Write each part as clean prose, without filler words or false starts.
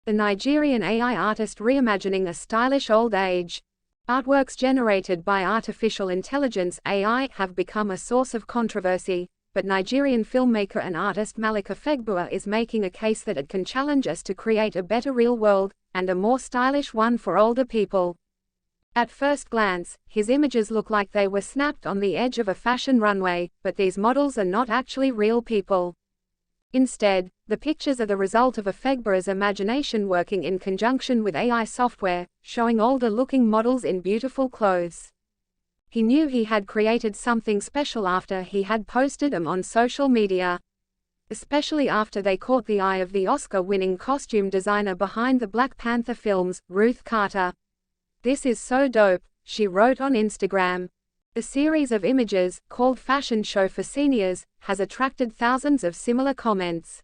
The Nigerian AI artist reimagining a stylish old age. Artworks generated by artificial intelligence (AI) have become a source of controversy, but Nigerian filmmaker and artist Malik Afegbua is making a case that it can challenge us to create a better real world, and a more stylish one for older people. At first glance, his images look like they were snapped on the edge of a fashion runway, but these models are not actually real people. Instead, the pictures are the result of Afegbua's imagination working in conjunction with AI software, showing older-looking models in beautiful clothes. He knew he had created something special after he had posted them on social media. Especially after they caught the eye of the Oscar-winning costume designer behind the Black Panther films, Ruth Carter. "This is so dope," she wrote on Instagram. The series of images, called Fashion Show for Seniors, has attracted thousands of similar comments.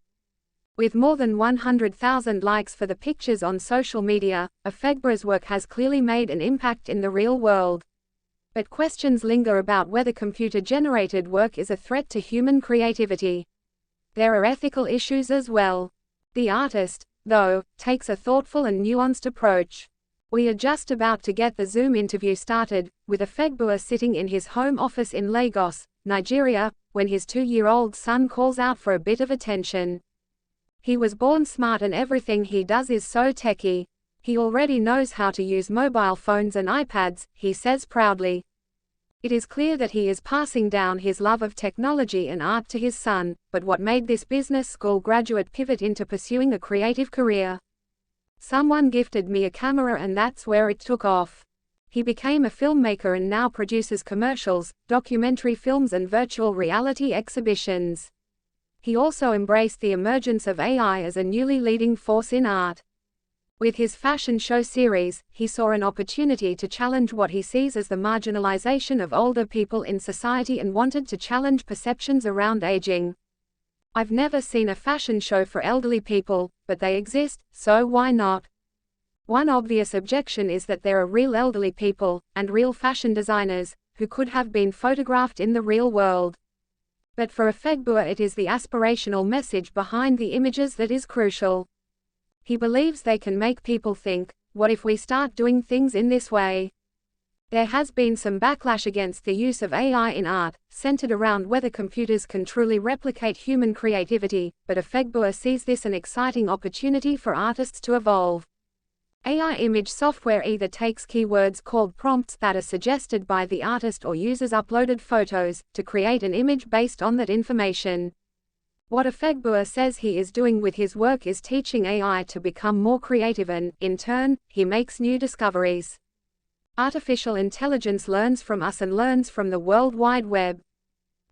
With more than 100,000 likes for the pictures on social media, Afegbua's work has clearly made an impact in the real world. But questions linger about whether computer-generated work is a threat to human creativity. There are ethical issues as well. The artist, though, takes a thoughtful and nuanced approach. "We are just about to get the Zoom interview started, with Afegbua sitting in his home office in Lagos, Nigeria, when his 2-year-old son calls out for a bit of attention. He was born smart and everything he does is so techy. He already knows how to use mobile phones and iPads," he says proudly. It is clear that he is passing down his love of technology and art to his son, but what made this business school graduate pivot into pursuing a creative career? "Someone gifted me a camera and that's where it took off." He became a filmmaker and now produces commercials, documentary films and virtual reality exhibitions. He also embraced the emergence of AI as a newly leading force in art. With his fashion show series, he saw an opportunity to challenge what he sees as the marginalization of older people in society and wanted to challenge perceptions around aging. "I've never seen a fashion show for elderly people, but they exist, so why not?" One obvious objection is that there are real elderly people, and real fashion designers, who could have been photographed in the real world. But for Afegbua it is the aspirational message behind the images that is crucial. He believes they can make people think, what if we start doing things in this way? There has been some backlash against the use of AI in art, centered around whether computers can truly replicate human creativity, but Afegbua sees this an exciting opportunity for artists to evolve. AI image software either takes keywords called prompts that are suggested by the artist or uses uploaded photos to create an image based on that information. What Afegbua says he is doing with his work is teaching AI to become more creative and, in turn, he makes new discoveries. Artificial intelligence learns from us and learns from the World Wide Web.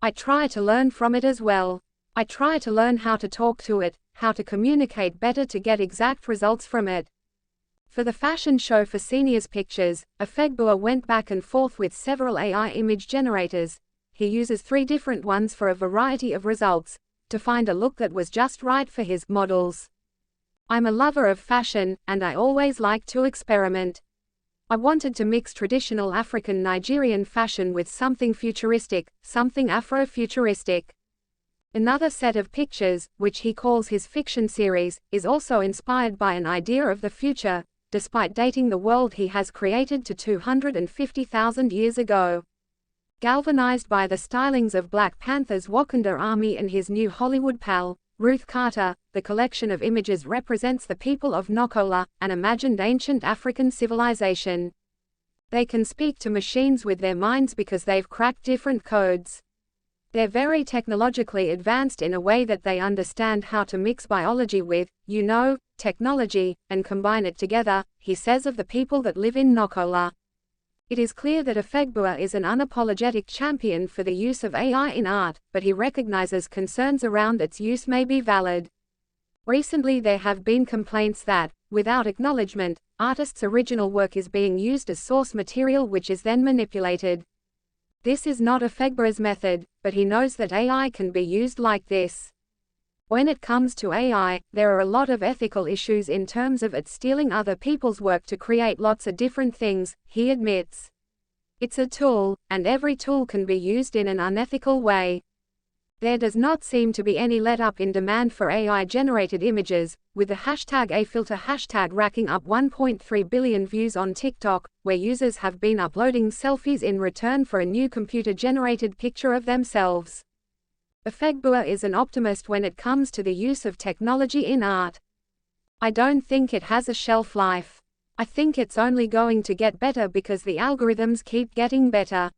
I try to learn from it as well. I try to learn how to talk to it, how to communicate better to get exact results from it. For the Fashion Show for Seniors pictures, Afegbua went back and forth with several AI image generators. He uses 3 different ones for a variety of results, to find a look that was just right for his models. "I'm a lover of fashion, and I always like to experiment. I wanted to mix traditional African Nigerian fashion with something futuristic, something Afro-futuristic." Another set of pictures, which he calls his fiction series, is also inspired by an idea of the future, despite dating the world he has created to 250,000 years ago. Galvanized by the stylings of Black Panther's Wakanda Army and his new Hollywood pal, Ruth Carter, the collection of images represents the people of Nokola, an imagined ancient African civilization. They can speak to machines with their minds because they've cracked different codes. They're very technologically advanced in a way that they understand how to mix biology with, technology, and combine it together, he says of the people that live in Nokola. It is clear that Afegbua is an unapologetic champion for the use of AI in art, but he recognizes concerns around its use may be valid. Recently there have been complaints that, without acknowledgement, artists' original work is being used as source material which is then manipulated. This is not Afegbua's method, but he knows that AI can be used like this. When it comes to AI, there are a lot of ethical issues in terms of it stealing other people's work to create lots of different things, he admits. It's a tool, and every tool can be used in an unethical way. There does not seem to be any let-up in demand for AI-generated images, with the hashtag #afilter hashtag racking up 1.3 billion views on TikTok, where users have been uploading selfies in return for a new computer-generated picture of themselves. Afegbua is an optimist when it comes to the use of technology in art. "I don't think it has a shelf life. I think it's only going to get better because the algorithms keep getting better.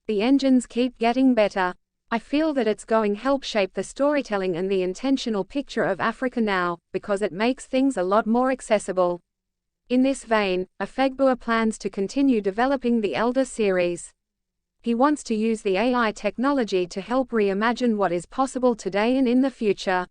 The engines keep getting better. I feel that it's going to help shape the storytelling and the intentional picture of Africa now, because it makes things a lot more accessible." In this vein, Afegbua plans to continue developing the Elder series. He wants to use the AI technology to help reimagine what is possible today and in the future.